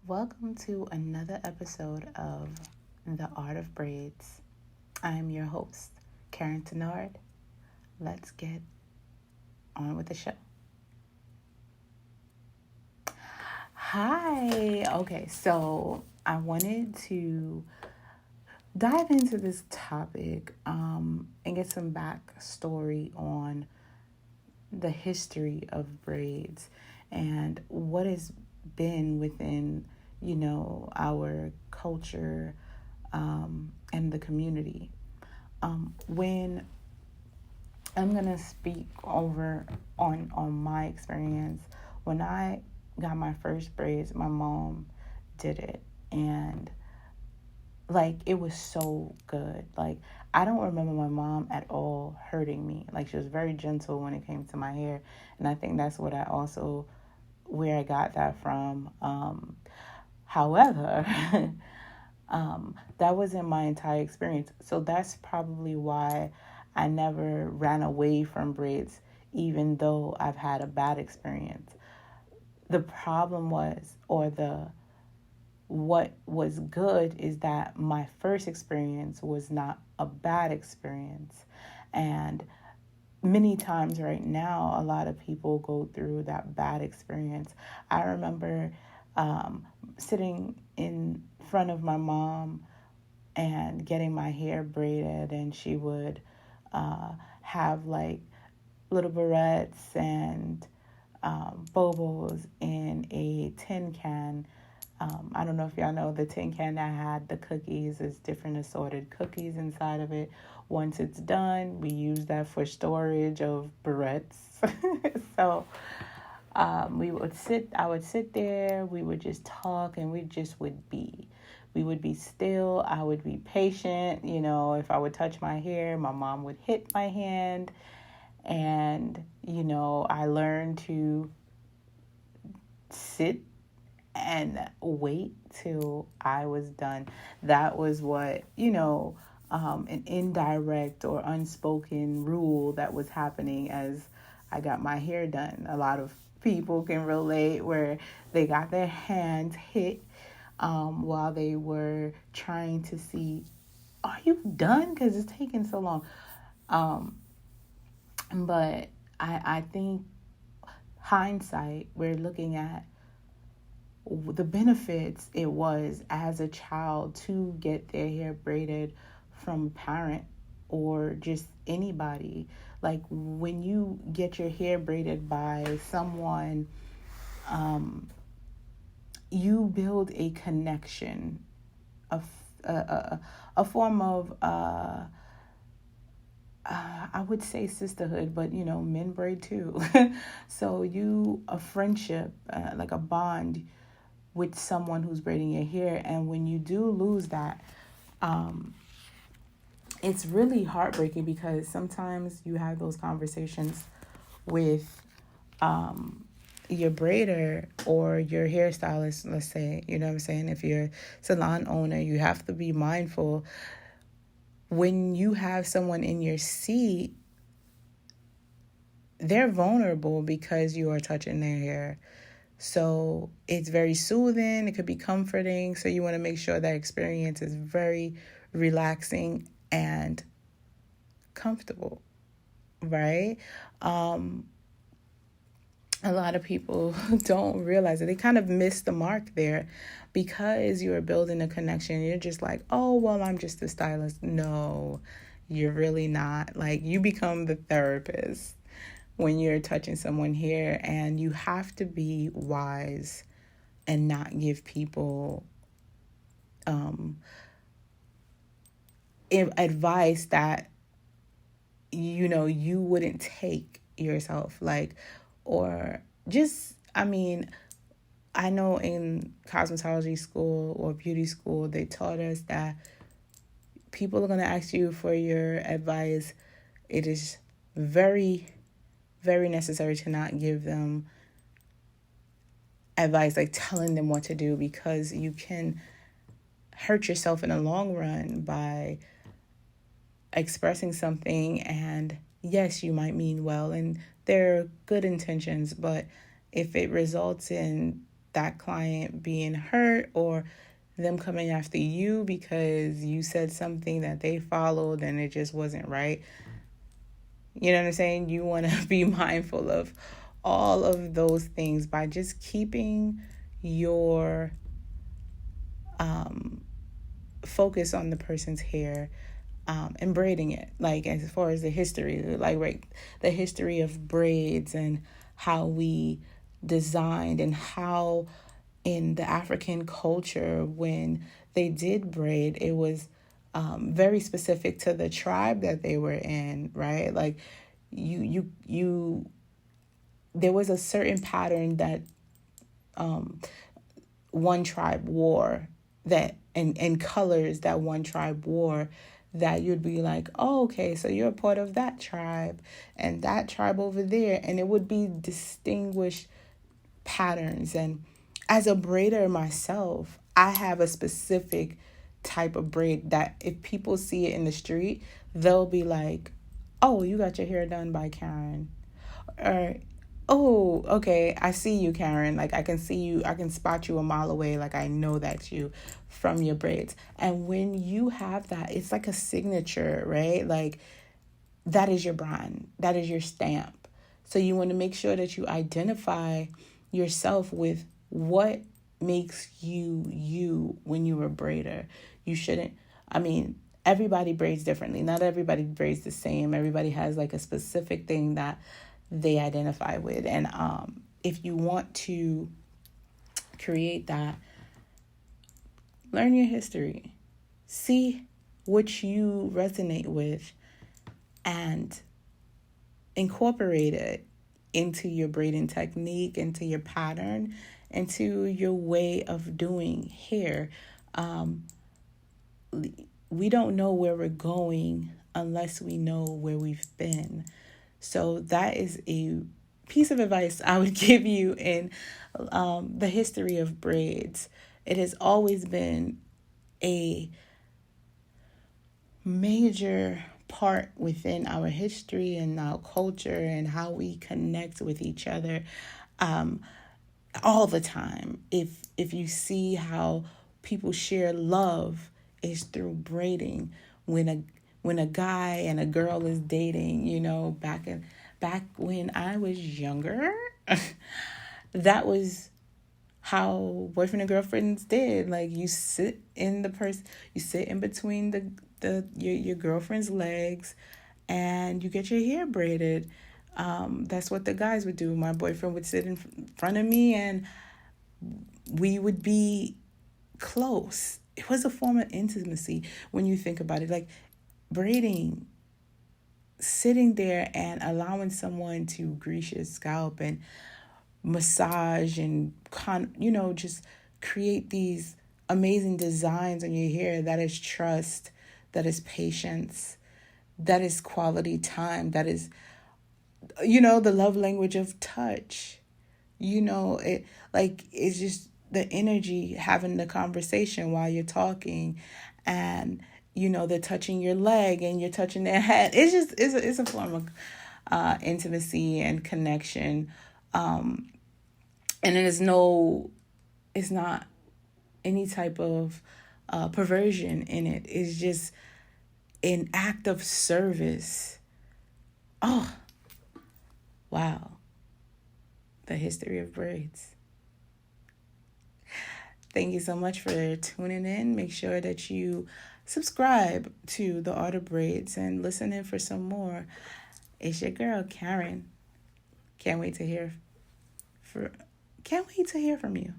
Welcome to another episode of The Art of Braids. I'm your host, Karen Tenard. Let's get on with the show. Hi. Okay, so I wanted to dive into this topic and get some backstory on the history of braids and what has been within, our culture and the community. When I'm gonna speak over on my experience, when I got my first braids, my mom did it, and it was so good. I don't remember my mom at all hurting me. She was very gentle when it came to my hair, and I think that's what where I got that from. However, that wasn't my entire experience. So that's probably why I never ran away from braids, even though I've had a bad experience. The problem was, what was good is that my first experience was not a bad experience. And many times right now, a lot of people go through that bad experience. I remember sitting in front of my mom and getting my hair braided, and she would have little barrettes and bobos in a tin can. I don't know if y'all know the tin can that had the cookies. Is different assorted cookies inside of it. Once it's done, we use that for storage of barrettes. So I would sit there, we would just talk, and we would be still. I would be patient. If I would touch my hair, my mom would hit my hand. And, I learned to sit and wait till I was done. That was what, an indirect or unspoken rule that was happening as I got my hair done. A lot of people can relate where they got their hands hit while they were trying to see, are you done? Because it's taking so long. But I think hindsight, we're looking at the benefits it was as a child to get their hair braided from a parent or just anybody. When you get your hair braided by someone, you build a connection, a form of I would say sisterhood, but men braid too. So a friendship, like a bond with someone who's braiding your hair. And when you do lose that, it's really heartbreaking, because sometimes you have those conversations with your braider or your hairstylist, let's say. You know what I'm saying? If you're a salon owner, you have to be mindful. When you have someone in your seat, they're vulnerable because you are touching their hair. So it's very soothing. It could be comforting. So you want to make sure that experience is very relaxing and comfortable, right? A lot of people don't realize it. They kind of miss the mark there, because you're building a connection. You're just like, oh, well, I'm just a stylist. No, you're really not. You become the therapist when you're touching someone here, and you have to be wise and not give people advice that you wouldn't take yourself. Or just, I know in cosmetology school or beauty school, they taught us that people are going to ask you for your advice. It is very, very necessary to not give them advice, telling them what to do, because you can hurt yourself in the long run by expressing something. And yes, you might mean well, and there are good intentions, but if it results in that client being hurt or them coming after you because you said something that they followed and it just wasn't right. You know what I'm saying? You want to be mindful of all of those things by just keeping your focus on the person's hair, and braiding it. Like, as far as the history, like, right, the history of braids and how we designed and how in the African culture, when they did braid, it was very specific to the tribe that they were in, right? Like, you there was a certain pattern that one tribe wore, that and colors that one tribe wore, that you'd be like, oh, okay, so you're a part of that tribe and that tribe over there, and it would be distinguished patterns. And as a braider myself, I have a specific type of braid that if people see it in the street, they'll be like, oh, you got your hair done by Karen. Or, oh, okay, I see you, Karen. Like, I can see you, I can spot you a mile away. Like, I know that's you from your braids. And when you have that, it's like a signature, right? Like, that is your brand, that is your stamp. So you want to make sure that you identify yourself with what makes you you when you're a braider. You shouldn't, I mean, everybody braids differently. Not everybody braids the same. Everybody has like a specific thing that they identify with. And if you want to create that, learn your history. See what you resonate with and incorporate it into your braiding technique, into your pattern, into your way of doing hair. We don't know where we're going unless we know where we've been. So that is a piece of advice I would give you in the history of braids. It has always been a major part within our history and our culture and how we connect with each other all the time. If you see how people share love is through braiding. When a guy and a girl is dating, back when I was younger, that was how boyfriend and girlfriends did. Like, you sit in between your girlfriend's legs, and you get your hair braided. That's what the guys would do. My boyfriend would sit in front of me, and we would be close. It was a form of intimacy when you think about it. Like, braiding, sitting there and allowing someone to grease your scalp and massage and just create these amazing designs on your hair. That is trust, that is patience, that is quality time, that is the love language of touch. It's just the energy, having the conversation while you're talking, and they're touching your leg and you're touching their head. It's a form of intimacy and connection. And then it's not any type of perversion in it. It's just an act of service. Oh, wow. The history of braids. Thank you so much for tuning in. Make sure that you subscribe to The Art of Braids and listen in for some more. It's your girl, Karen. Can't wait to hear from you.